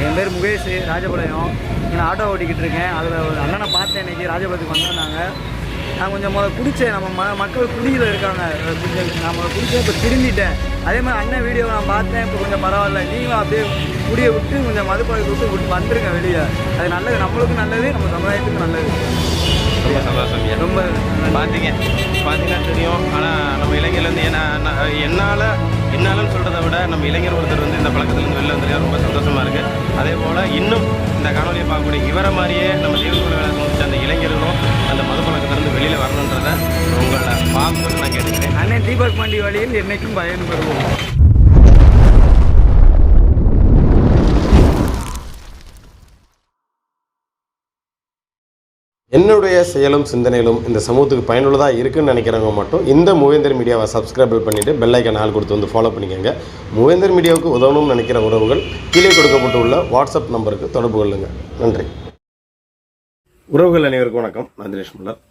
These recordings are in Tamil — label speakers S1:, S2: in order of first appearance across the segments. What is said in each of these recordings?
S1: என் பேர் முகேஷ், ராஜபாளையம். நான் ஆட்டோ ஓட்டிக்கிட்டு இருக்கேன். அதில் ஒரு அண்ணனை பார்த்தேன். இன்றைக்கி ராஜபாளையத்துக்கு வந்திருந்தாங்க. நான் கொஞ்சம் குடித்தேன். நம்ம மக்கள் குடியில் இருக்காங்க. கொஞ்சம் நம்ம குடித்தேன், இப்போ திரும்பிட்டேன். அதே மாதிரி அண்ணன் வீடியோ நான் பார்த்தேன். இப்போ கொஞ்சம் பரவாயில்ல. நீங்களும் அப்படியே குடியை விட்டு கொஞ்சம் மதுப்பழக்கத்தை விட்டு வந்துருங்க வெளியே. அது நல்லது, நம்மளுக்கும் நல்லது, நம்ம சமுதாயத்துக்கும் நல்லது.
S2: ரொம்ப சந்தோஷம். ரொம்ப பார்த்தீங்கன்னா தெரியும். ஆனால் நம்ம இளைஞர் வந்து என்னாலும் சொல்கிறத விட நம்ம இளைஞர் ஒருத்தர் வந்து இந்த பழக்கத்துலேருந்து வெளில வந்துருக்கா ரொம்ப சந்தோஷமாக இருக்குது. அதே போல் இன்னும் இந்த காணொலியை பார்க்கக்கூடிய இவரை மாதிரியே நம்ம தெய்வக்குழு வேலை முடிச்ச அந்த இளைஞர்களும் அந்த மது பழக்கத்திலிருந்து வெளியில் வரணுன்றதை உங்களை பார்க்கணும்னு நான் கேட்டுக்கிறேன்.
S1: அண்ணன் தீபக் பாண்டி வழியில் என்னைக்கும் பயன்பெறுவோம்.
S3: என்னுடைய செயலும் சிந்தனைகளும் இந்த சமூகத்துக்கு பயனுள்ளதாக இருக்குன்னு நினைக்கிறவங்க மட்டும் இந்த மூவேந்தர் மீடியாவை சப்ஸ்கிரைப் பண்ணிவிட்டு பெல் ஐக்கான் ஆல் கொடுத்து வந்து ஃபாலோ பண்ணிக்கோங்க. மூவேந்தர் மீடியாவுக்கு உதவணும்னு நினைக்கிற உறவுகள் கீழே கொடுக்கப்பட்டுள்ள வாட்ஸ்அப் நம்பருக்கு தொடர்பு கொள்ளுங்கள். நன்றி. உறவுகள் அனைவருக்கும் வணக்கம். நான் தினேஷ் மல்லர்.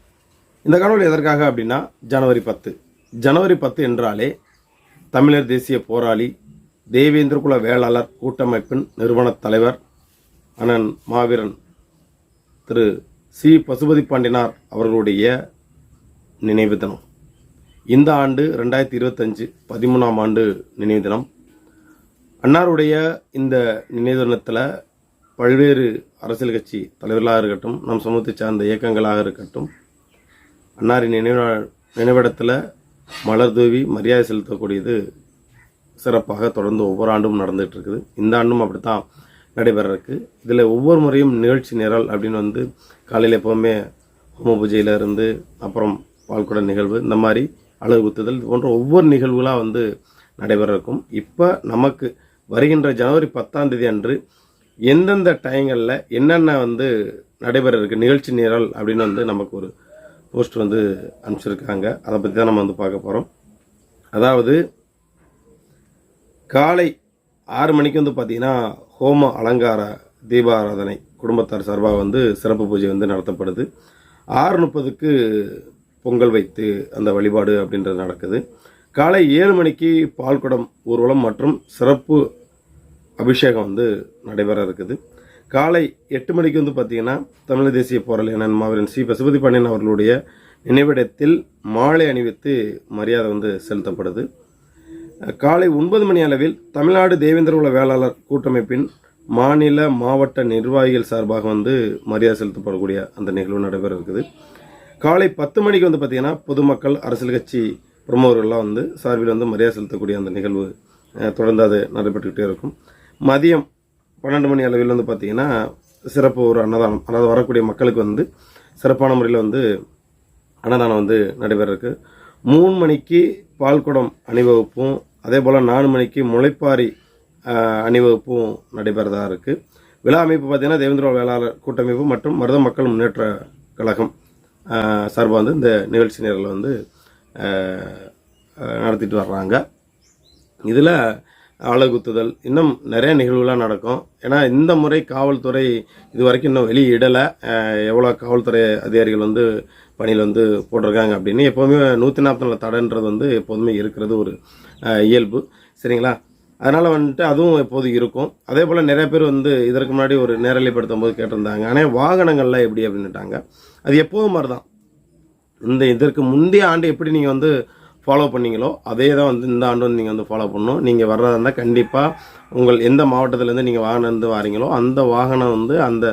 S3: இந்த காணொலி எதற்காக அப்படின்னா, ஜனவரி 10 என்றாலே தமிழர் தேசிய போராளி தேவேந்திரகுல வேளாளர் கூட்டமைப்பின் நிறுவன தலைவர் அண்ணன் மாவீரன் திரு சி. பசுபதி பாண்டியனார் அவர்களுடைய நினைவு தினம். இந்த ஆண்டு 2025 13ஆம் ஆண்டு நினைவு தினம். அன்னாருடைய இந்த நினைவு தினத்தில் பல்வேறு அரசியல் கட்சி தலைவர்களாக இருக்கட்டும், நம் சமூகத்தை சார்ந்த இயக்கங்களாக இருக்கட்டும், அன்னாரின் நினைவிடத்தில் மலர் தூவி மரியாதை செலுத்தக்கூடியது சிறப்பாக தொடர்ந்து ஒவ்வொரு ஆண்டும் நடந்துகிட்டு இருக்குது. இந்த ஆண்டும் அப்படித்தான் நடைபெற இருக்குது. இதில் ஒவ்வொரு முறையும் நிகழ்ச்சி நிரல் அப்படின்னு வந்து காலையில் எப்போவுமே ஹோம பூஜையிலேருந்து அப்புறம் பால்குட நிகழ்வு, இந்த மாதிரி அழகு குத்துதல், இது போன்ற ஒவ்வொரு நிகழ்வுகளாக வந்து நடைபெற இருக்கும். இப்போ நமக்கு வருகின்ற ஜனவரி 10ஆம் தேதி அன்று எந்தெந்த டைங்களில் என்னென்ன வந்து நடைபெற இருக்குது நிகழ்ச்சி நிரல் அப்படின்னு வந்து நமக்கு ஒரு போஸ்ட் வந்து அனுப்பிச்சிருக்காங்க. அதை பற்றி தான் நம்ம வந்து பார்க்க போகிறோம். அதாவது காலை 6 மணிக்கு வந்து பார்த்திங்கன்னா ஹோம அலங்கார தீபாராதனை குடும்பத்தார் சார்பாக வந்து சிறப்பு பூஜை வந்து நடத்தப்படுது. 6:30க்கு பொங்கல் வைத்து அந்த வழிபாடு அப்படின்றது நடக்குது. காலை 7 மணிக்கு பால்குடம் ஊர்வலம் மற்றும் சிறப்பு அபிஷேகம் வந்து நடைபெற இருக்குது. காலை 8 மணிக்கு வந்து பார்த்திங்கன்னா தமிழ் தேசிய போராளி அண்ணன் மாவீரன் சி. பசுபதி பாண்டியன் அவர்களுடைய நினைவிடத்தில் மாலை அணிவித்து மரியாதை வந்து செலுத்தப்படுது. காலை 9 மணி அளவில் தமிழ்நாடு தேவேந்திரகுல வேளாளர் கூட்டமைப்பின் மாநில மாவட்ட நிர்வாகிகள் சார்பாக வந்து மரியாதை செலுத்தப்படக்கூடிய அந்த நிகழ்வு நடைபெற இருக்குது. காலை 10 மணிக்கு வந்து பார்த்திங்கன்னா பொதுமக்கள் அரசியல் கட்சி பிரமுகர்கள்லாம் வந்து சார்பில் வந்து மரியாதை செலுத்தக்கூடிய அந்த நிகழ்வு தொடர்ந்து அது நடைபெற்றுக்கிட்டே இருக்கும். மதியம் 12 மணி அளவில் வந்து பார்த்திங்கன்னா சிறப்பு ஒரு அன்னதானம், அதாவது வரக்கூடிய மக்களுக்கு வந்து சிறப்பான முறையில் வந்து அன்னதானம் வந்து நடைபெற இருக்குது. 3 மணிக்கு பால்குடம் அணிவகுப்பும், அதே போல் 4 மணிக்கு முளைப்பாரி அணிவகுப்பும் நடைபெறதா இருக்குது. விழா அமைப்பு பார்த்திங்கன்னா தேவேந்திரகுல வேளாளர் கூட்டமைப்பு மற்றும் மருத மக்கள் முன்னேற்ற கழகம் சார்பாக வந்து இந்த நிகழ்ச்சி நேரில் வந்து நடத்திட்டு வர்றாங்க. இதில் அழகுத்துதல் இன்னும் நிறைய நிகழ்வுலாம் நடக்கும். ஏன்னா இந்த முறை காவல்துறை இது வரைக்கும் இன்னும் வெளியிடலை எவ்வளோ காவல்துறை அதிகாரிகள் வந்து பணியில் வந்து போட்டிருக்காங்க அப்படின்னு. எப்போவுமே 144 தடைன்றது வந்து எப்போதுமே இருக்கிறது ஒரு இயல்பு, சரிங்களா? அதனால் வந்துட்டு அதுவும் எப்போது இருக்கும். அதே போல் நிறைய பேர் வந்து இதற்கு முன்னாடி ஒரு நேரலைப்படுத்தும் போது கேட்டிருந்தாங்க, ஆனால் வாகனங்கள்லாம் எப்படி அப்படின்னுட்டாங்க. அது எப்போதும் மாதிரி தான். இதற்கு முந்தைய ஆண்டு எப்படி நீங்கள் வந்து ஃபாலோ பண்ணீங்களோ அதே தான் வந்து இந்த ஆண்டு வந்து நீங்கள் வந்து ஃபாலோ பண்ணணும். நீங்கள் வர்றதா இருந்தால் கண்டிப்பாக உங்கள் எந்த மாவட்டத்திலேருந்து நீங்கள் வாகனம் இருந்து வாரீங்களோ அந்த வாகனம் வந்து அந்த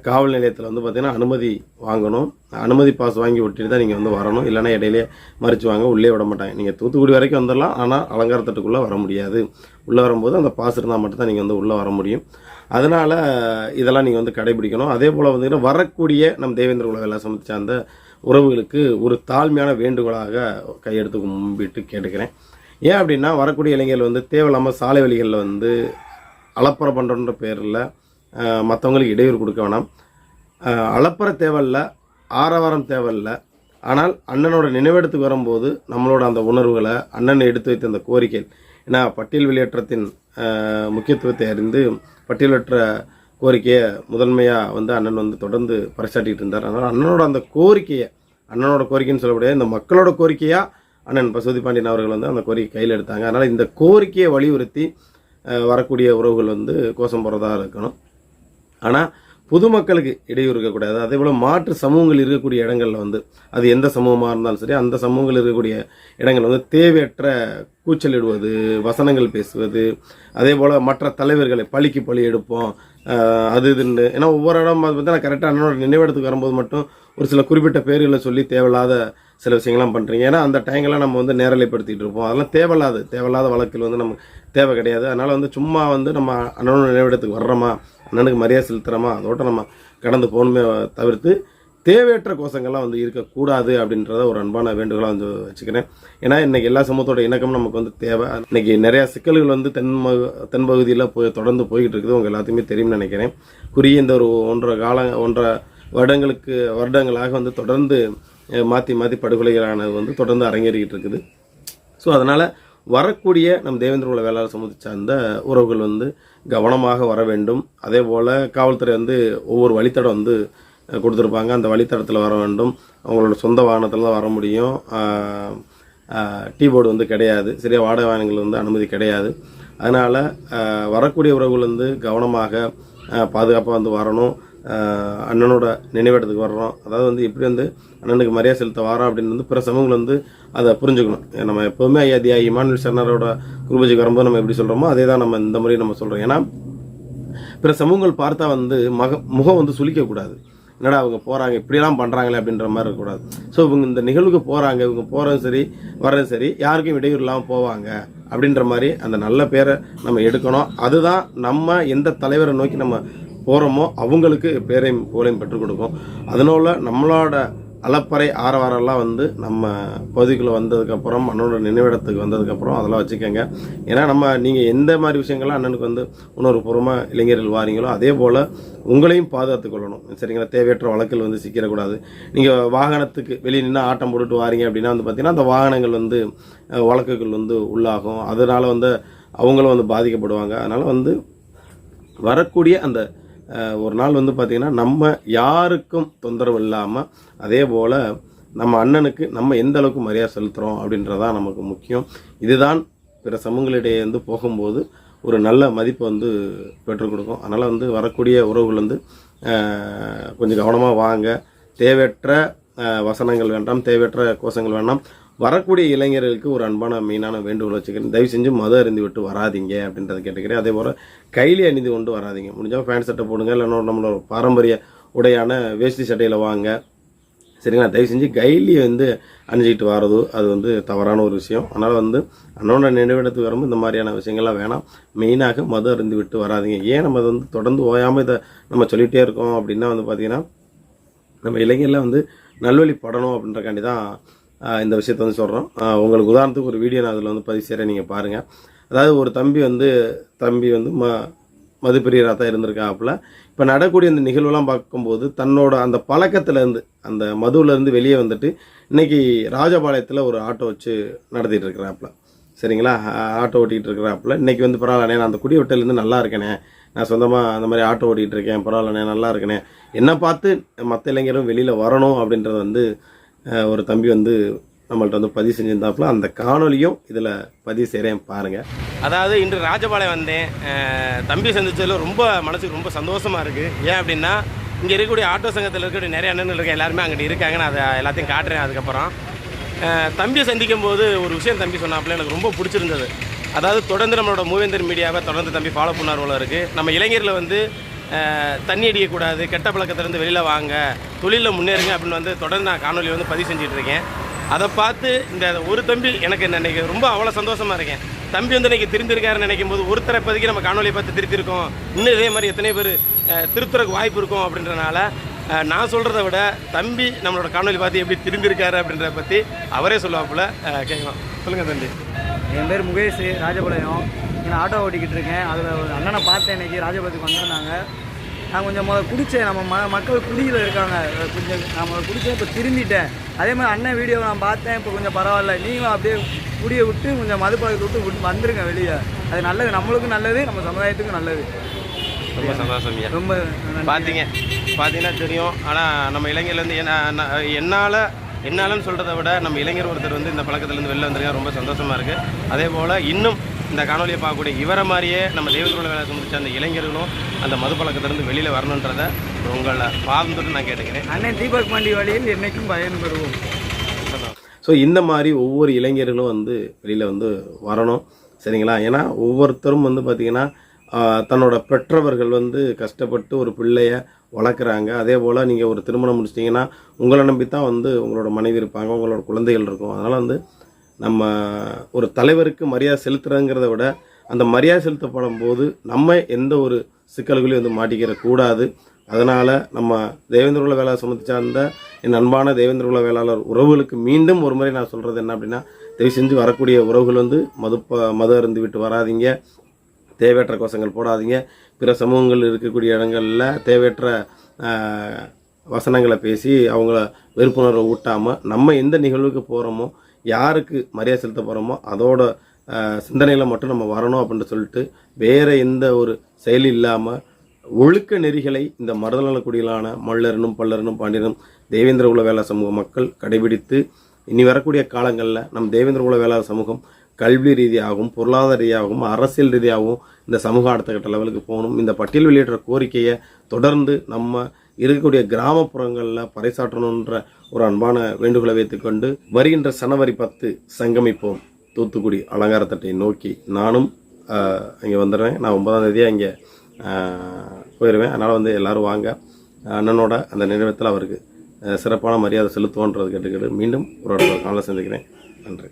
S3: காவல் நிலையத்தில் வந்து பார்த்திங்கன்னா அனுமதி வாங்கணும். அனுமதி பாஸ் வாங்கி விட்டுட்டு தான் நீங்கள் வந்து வரணும். இல்லைனா இடையிலே மறிச்சு வாங்க, உள்ளே விட மாட்டாங்க. நீங்கள் தூத்துக்குடி வரைக்கும் வந்துடலாம், ஆனால் அலங்காரத்தட்டுக்குள்ளே வர முடியாது. உள்ளே வரும்போது அந்த பாஸ் இருந்தால் மட்டும்தான் நீங்கள் வந்து உள்ளே வர முடியும். அதனால் இதெல்லாம் நீங்கள் வந்து கடைபிடிக்கணும். அதே போல் வந்து வரக்கூடிய நம் தேவேந்திரகுல வேளாளர் சமூகத்தை சார்ந்த உறவுகளுக்கு ஒரு தாழ்மையான வேண்டுகோளாக கையெடுத்து கும்பிட்டு கேட்டுக்கிறேன். ஏன் அப்படின்னா, வரக்கூடிய இளைஞர்கள் வந்து தேவையில்லாமல் சாலை வழிகளில் வந்து அலப்பறை பண்ணுறன்ற பேரில் மற்றவங்களுக்கு இடையூறு கொடுக்க வேணாம். அலப்பறை தேவையில்லை, ஆரவாரம் தேவையில்லை. ஆனால் அண்ணனோட நினைவிடத்துக்கு வரும்போது நம்மளோட அந்த உணர்வுகளை, அண்ணன் எடுத்து வைத்த அந்த கோரிக்கை, ஏன்னா பட்டியல் வெளியேற்றத்தின் முக்கியத்துவத்தை அறிந்து பட்டியலற்ற கோரிக்கையை முதன்மையாக வந்து அண்ணன் வந்து தொடர்ந்து பறைசாட்டிகிட்டு இருந்தார். அதனால் அண்ணனோட அந்த கோரிக்கையை, அண்ணனோட கோரிக்கைன்னு சொல்லக்கூடிய இந்த மக்களோட கோரிக்கையாக அண்ணன் பசுபதி பாண்டியன் அவர்கள் வந்து அந்த கோரிக்கை கையில் எடுத்தாங்க. அதனால் இந்த கோரிக்கையை வலியுறுத்தி வரக்கூடிய உறவுகள் வந்து கோஷம் போகிறதா இருக்கணும். ஆனால் பொதுமக்களுக்கு இடையூறு இருக்கக்கூடாது. அதே போல் மாற்று சமூகங்கள் இருக்கக்கூடிய இடங்களில் வந்து அது எந்த சமூகமாக இருந்தாலும் சரி, அந்த சமூகங்கள் இருக்கக்கூடிய இடங்கள் வந்து தேவையற்ற கூச்சலிடுவது, வசனங்கள் பேசுவது, அதே போல் மற்ற தலைவர்களை பழிக்கு பழி எடுப்போம் அது இதுன்னு. ஏன்னா ஒவ்வொரு இடம் பார்த்தீங்கன்னா கரெக்டாக அண்ணனோட நினைவிடத்துக்கு வரும்போது மட்டும் ஒரு சில குறிப்பிட்ட பேர்களை சொல்லி தேவையில்லாத சில விஷயங்கள்லாம் பண்ணுறீங்க. ஏன்னா அந்த டைங்கெல்லாம் நம்ம வந்து நேரலைப்படுத்திட்டு இருப்போம். அதெல்லாம் தேவையில்லாத வழக்கில் வந்து நமக்கு தேவை கிடையாது. அதனால் வந்து சும்மா வந்து நம்ம அண்ணனோட நினைவிடத்துக்கு வர்றோமா, அண்ணனுக்கு மரியாதை செலுத்துகிறோமா, அதோட நம்ம கடந்து போகணுமே தவிர்த்து தேவையற்ற கோஷங்கள்லாம் வந்து இருக்கக்கூடாது அப்படின்றத ஒரு அன்பான வேண்டுகோளாக வந்து வச்சுக்கிறேன். ஏன்னா இன்றைக்கி எல்லா சமூகத்தோட இணக்கமும் நமக்கு வந்து தேவை. இன்றைக்கி நிறையா சிக்கல்கள் வந்து தென்பகுதியில் தொடர்ந்து போய்கிட்டு இருக்குது. உங்கள் எல்லாத்தையுமே தெரியும்னு நினைக்கிறேன். குறிய இந்த ஒரு ஒன்றரை வருடங்களாக வந்து தொடர்ந்து மாற்றி படுகொலைகளானது வந்து தொடர்ந்து அரங்கேறிக்கிட்டு இருக்குது. ஸோ அதனால் வரக்கூடிய நம் தேவேந்திர குல வேளாளர் சமூகத்தை சார்ந்த உறவுகள் வந்து கவனமாக வர வேண்டும். அதே போல் காவல்துறை வந்து ஒவ்வொரு வழித்தடம் வந்து கொடுத்துருப்பாங்க. அந்த வழித்தடத்தில் வர வேண்டும். அவங்களோட சொந்த வாகனத்தில் தான் வர முடியும். டீ போர்டு வந்து கிடையாது. சரியாக வாடகை வாகனங்கள் வந்து அனுமதி கிடையாது. அதனால் வரக்கூடிய உறவுகள் வந்து கவனமாக பாதுகாப்பாக வந்து வரணும். அண்ணனோட நினைவிடத்துக்கு வர்றோம், அதாவது வந்து இப்படி வந்து அண்ணனுக்கு மரியாதை செலுத்த வரோம் அப்படின்னு வந்து பிற சமூகங்கள் வந்து அதை புரிஞ்சுக்கணும். நம்ம எப்போவுமே ஐயா இமானுவேல் சர்னரோட குருபூஜைக்கு வரும்போது நம்ம எப்படி சொல்கிறோமோ அதே தான் நம்ம இந்த முறையும் நம்ம சொல்கிறோம். ஏன்னா பிற சமூகங்கள் பார்த்தா வந்து முகம் வந்து சுளிக்கக்கூடாது. என்னடா அவங்க போகிறாங்க இப்படியெல்லாம் பண்ணுறாங்களே அப்படின்ற மாதிரி இருக்கக்கூடாது. ஸோ இவங்க இந்த நிகழ்வுக்கு போகிறாங்க, இவங்க போகிறதும் சரி வர்றதும் சரி, யாருக்கும் இடையூறு இல்லாமல் போவாங்க அப்படின்ற மாதிரி அந்த நல்ல பேரை நம்ம எடுக்கணும். அதுதான் நம்ம எந்த தலைவரை நோக்கி நம்ம போகிறோமோ அவங்களுக்கு பேரையும் புகழையும் பெற்றுக் கொடுக்கும். அதனால நம்மளோட அலப்பறை ஆரவாரெல்லாம் வந்து நம்ம பகுதிக்குள்ளே வந்ததுக்கப்புறம் அண்ணனோட நினைவிடத்துக்கு வந்ததுக்கப்புறம் அதெல்லாம் வச்சுக்கோங்க. ஏன்னா நீங்கள் எந்த மாதிரி விஷயங்கள்லாம் அண்ணனுக்கு வந்து உணர்வுபூர்வமாக இளைஞர்கள் வாரீங்களோ அதே போல் உங்களையும் பாதுகாத்து கொள்ளணும். சரிங்களா? தேவையற்ற வழக்கில் வந்து சிக்கிடக்கூடாது. நீங்கள் வாகனத்துக்கு வெளியே நின்று ஆட்டம் போட்டுட்டு வாரீங்க அப்படின்னா வந்து பார்த்திங்கன்னா அந்த வாகனங்கள் வந்து வழக்குகள் வந்து உள்ளாகும். அதனால் வந்து அவங்களும் வந்து பாதிக்கப்படுவாங்க. அதனால் வந்து வரக்கூடிய அந்த ஒரு நாள் வந்து பார்த்திங்கன்னா நம்ம யாருக்கும் தொந்தரவு இல்லாமல் அதே போல் நம்ம அண்ணனுக்கு நம்ம எந்த அளவுக்கு மரியாதை செலுத்துகிறோம் அப்படின்றதான் நமக்கு முக்கியம். இதுதான் பிற சமூகங்களிடையே வந்து போகும்போது ஒரு நல்ல மதிப்பை வந்து பெற்றுக் கொடுக்கும். அதனால் வந்து வரக்கூடிய உறவுகள் வந்து கொஞ்சம் கவனமாக வாங்க. தேவையற்ற வசனங்கள் வேண்டாம், தேவையற்ற கோஷங்கள் வேண்டாம். வரக்கூடிய இளைஞர்களுக்கு ஒரு அன்பான மெயினான வேண்டுகோள் வச்சுக்கிறேன். தயவு செஞ்சு மது அருந்தி விட்டு வராதிங்க அப்படின்றத கேட்டுக்கிறேன். அதே போல் கையிலே அணிந்து கொண்டு வராதிங்க. முடிஞ்சால் பேண்ட் சட்டை போடுங்க, இல்லைன்னா நம்மளோட பாரம்பரிய உடையான வேஷ்டி சட்டையில் வாங்க. சரிங்களா? தயவு செஞ்சு கையிலேயே வந்து அணிஞ்சிக்கிட்டு வர்றது அது வந்து தவறான ஒரு விஷயம். அதனால் வந்து அண்ணனோட நினைவிடத்துக்கு வரும்போது இந்த மாதிரியான விஷயங்கள்லாம் வேணாம். மெயினாக மது அருந்தி விட்டு வராதிங்க. ஏன் நம்ம வந்து தொடர்ந்து ஓயாமல் இதை நம்ம சொல்லிகிட்டே இருக்கோம் அப்படின்னா வந்து பார்த்திங்கன்னா நம்ம இளைஞரில் வந்து நல்வழிப்படணும் அப்படின்றக்காண்டி தான் இந்த விஷயத்தை வந்து சொல்கிறோம். உங்களுக்கு உதாரணத்துக்கு ஒரு வீடியோ நான் அதில் வந்து பதிவு செய்கிறேன், நீங்கள் பாருங்கள். அதாவது ஒரு தம்பி வந்து மதுப்பிரியராக தான் இருந்திருக்காப்புல. இப்போ நடக்கூடிய இந்த நிகழ்வுலாம் பார்க்கும்போது தன்னோட அந்த பழக்கத்துலேருந்து அந்த மதுவிலேருந்து வெளியே வந்துட்டு இன்றைக்கி ராஜபாளையத்தில் ஒரு ஆட்டோ வச்சு நடத்திட்டு இருக்கிறாப்புல. சரிங்களா? ஆட்டோ ஓட்டிகிட்டு இருக்கிறாப்புல. இன்றைக்கி வந்து பரவாயில்லண்ணே, நான் அந்த குடி விட்டலேருந்து நல்லா இருக்கேனே, நான் சொந்தமாக அந்த மாதிரி ஆட்டோ ஓட்டிகிட்டு இருக்கேன், பரவாயில்லண்ணே நல்லா இருக்கேனே, என்னை பார்த்து மற்ற இளைஞரும் வெளியில் வரணும் அப்படின்றத வந்து ஒரு தம்பி வந்து நம்மள்ட்ட வந்து பதிவு செஞ்சுருந்தாப்புல. அந்த காணொலியும் இதில் பதிவு செய்கிறேன் பாருங்கள்.
S2: அதாவது இன்று ராஜபாளையம் வந்தேன், தம்பி சந்திச்சதில் ரொம்ப மனசுக்கு ரொம்ப சந்தோஷமாக இருக்குது. ஏன் அப்படின்னா இங்கே இருக்கக்கூடிய ஆட்டோ சங்கத்தில் இருக்கக்கூடிய நிறைய அண்ணன்கள் இருக்க எல்லாருமே அங்கிட்டு இருக்காங்க. நான் அதை எல்லாத்தையும் காட்டுறேன். அதுக்கப்புறம் தம்பியை சந்திக்கும் போது ஒரு விஷயம் தம்பி சொன்னாப்புல எனக்கு ரொம்ப பிடிச்சிருந்தது. அதாவது தொடர்ந்து நம்மளோட மூவேந்தர் மீடியாவை தொடர்ந்து தம்பி ஃபாலோ பண்ணார் போல இருக்குது. நம்ம இளைஞர்களை வந்து தண்ணி அடிக்கக்கூடாது, கெட்ட பழக்கத்திலேருந்து வெளியில் வாங்க, தொழிலில் முன்னேறுங்க அப்படின்னு வந்து தொடர்ந்து நான் காணொலி வந்து பதிவு செஞ்சிட்ருக்கேன். அதை பார்த்து இந்த ஒரு தம்பி எனக்கு நினைக்க ரொம்ப அவ்வளோ சந்தோஷமாக இருக்கேன். தம்பி வந்து இன்றைக்கி திருந்திருக்காருன்னு நினைக்கும் போது ஒருத்தரை இப்போதைக்கு நம்ம காணொலியை பார்த்து திருத்திருக்கோம், இன்னும் இதே மாதிரி எத்தனை பேர் திருத்துறதுக்கு வாய்ப்பு இருக்கும். அப்படின்றனால நான் சொல்கிறத விட தம்பி நம்மளோட காணொலி பார்த்து எப்படி திருந்திருக்காரு அப்படின்றத பற்றி அவரே சொல்லுவாப்புல. கேட்கலாம். சொல்லுங்கள் தம்பி.
S1: என் பேர் முகேஷ், ராஜபாளையம். நான் ஆட்டோ ஓட்டிக்கிட்டு இருக்கேன். அதில் ஒரு அண்ணனை பார்த்தேன், இன்றைக்கி ராஜபாளையத்துக்கு வந்திருந்தாங்க. நான் கொஞ்சம் குடித்தேன். நம்ம மக்கள் குடியில் இருக்காங்க, கொஞ்சம் நம்ம குடித்தேன், இப்போ திரும்பிட்டேன். அதே மாதிரி அண்ணன் வீடியோவை நான் பார்த்தேன், இப்போ கொஞ்சம் பரவாயில்ல. நீங்களும் அப்படியே குடியை விட்டு கொஞ்சம் மதுப்பழக்கத்தை விட்டு வந்துருங்க வெளியே. அது நல்லது, நம்மளுக்கும் நல்லது, நம்ம சமுதாயத்துக்கும் நல்லது.
S2: ரொம்ப சந்தோஷம்.
S1: ரொம்ப
S2: பார்த்தீங்கன்னா தெரியும். ஆனால் நம்ம இளைஞர்ல வந்து என்னாலன்னு சொல்கிறத விட நம்ம இளைஞர் ஒருத்தர் வந்து இந்த பழக்கத்துலேருந்து வெளில வந்துருக்கா ரொம்ப சந்தோஷமாக இருக்குது. அதே போல் இன்னும் இந்த காணொலியை பார்க்கக்கூடிய இவரை மாதிரியே நம்ம தெய்வத்தோட வேலை சந்திச்ச அந்த இளைஞர்களும் அந்த மது பழக்கத்திலிருந்து வெளியில் வரணுன்றதை உங்களை பார்த்துட்டு நான் கேட்டுக்கிறேன்.
S1: அண்ணன் தீபக் பாண்டி வழியில் என்னைக்கும் பயன்பெறுவோம்.
S3: ஸோ இந்த மாதிரி ஒவ்வொரு இளைஞர்களும் வந்து வெளியில் வந்து வரணும், சரிங்களா? ஏன்னா ஒவ்வொருத்தரும் வந்து பார்த்திங்கன்னா தன்னோட பெற்றவர்கள் வந்து கஷ்டப்பட்டு ஒரு பிள்ளைய வளர்க்குறாங்க. அதே போல் நீங்கள் ஒரு திருமணம் முடிச்சிட்டிங்கன்னா உங்களை நம்பி தான் வந்து உங்களோட மனைவி இருப்பாங்க, உங்களோட குழந்தைகள் இருக்கும். அதனால் வந்து நம்ம ஒரு தலைவருக்கு மரியாதை செலுத்துறங்கிறத விட அந்த மரியாதை செலுத்தப்படும் போது நம்ம எந்த ஒரு சிக்கல்களையும் வந்து மாட்டிக்கிற கூடாது. அதனால் நம்ம தேவேந்திர வேளாளர் சமூகத்தை சார்ந்த என் அன்பான தேவேந்திர வேளாளர் உறவுகளுக்கு மீண்டும் ஒரு முறை நான் சொல்கிறது என்ன அப்படின்னா, தயவு செஞ்சு வரக்கூடிய உறவுகள் வந்து மது அருந்து விட்டு வராதிங்க, தேவையற்ற கோஷங்கள் போடாதீங்க, பிற சமூகங்கள் இருக்கக்கூடிய இடங்களில் தேவையற்ற வசனங்களை பேசி அவங்கள வெறுப்புணர்வை ஊட்டாமல் நம்ம எந்த நிகழ்வுக்கு போகிறோமோ, யாருக்கு மரியாதை செலுத்த போகிறோமோ அதோட சிந்தனையில் மட்டும் நம்ம வரணும் அப்படின்னு சொல்லிட்டு வேறு எந்த ஒரு செயல் இல்லாமல் ஒழுக்க நெறிகளை இந்த மருதநலக்குடியிலான மல்லரனும் பல்லரனும் பாண்டியனும் தேவேந்திர குல வேளாளர் சமூக மக்கள் கடைபிடித்து இனி வரக்கூடிய காலங்களில் நம் தேவேந்திர குல வேளாளர் சமூகம் கல்வி ரீதியாகவும் பொருளாதார ரீதியாகவும் அரசியல் ரீதியாகவும் இந்த சமூக அடுத்த கட்ட லெவலுக்கு போகணும். இந்த பட்டியல் வெளியிடுற கோரிக்கையை தொடர்ந்து நம்ம இருக்கக்கூடிய கிராமப்புறங்களில் பறைசாற்றணுன்ற ஒரு அன்பான வேண்டுகோளை வைத்துக்கொண்டு வருகின்ற ஜனவரி 10 சங்கமிப்போம் தூத்துக்குடி அலங்காரத்தட்டை நோக்கி நானும் இங்கே வந்துடுவேன். நான் 9ஆம் தேதியாக இங்கே போயிடுவேன். அதனால் வந்து எல்லோரும் வாங்க, அண்ணனோட அந்த நினைவத்தில் அவருக்கு சிறப்பான மரியாதை செலுத்துவோன்றது கேட்டுக்கிட்டு மீண்டும் ஒரு காலையில் சந்திக்கிறேன். நன்றி.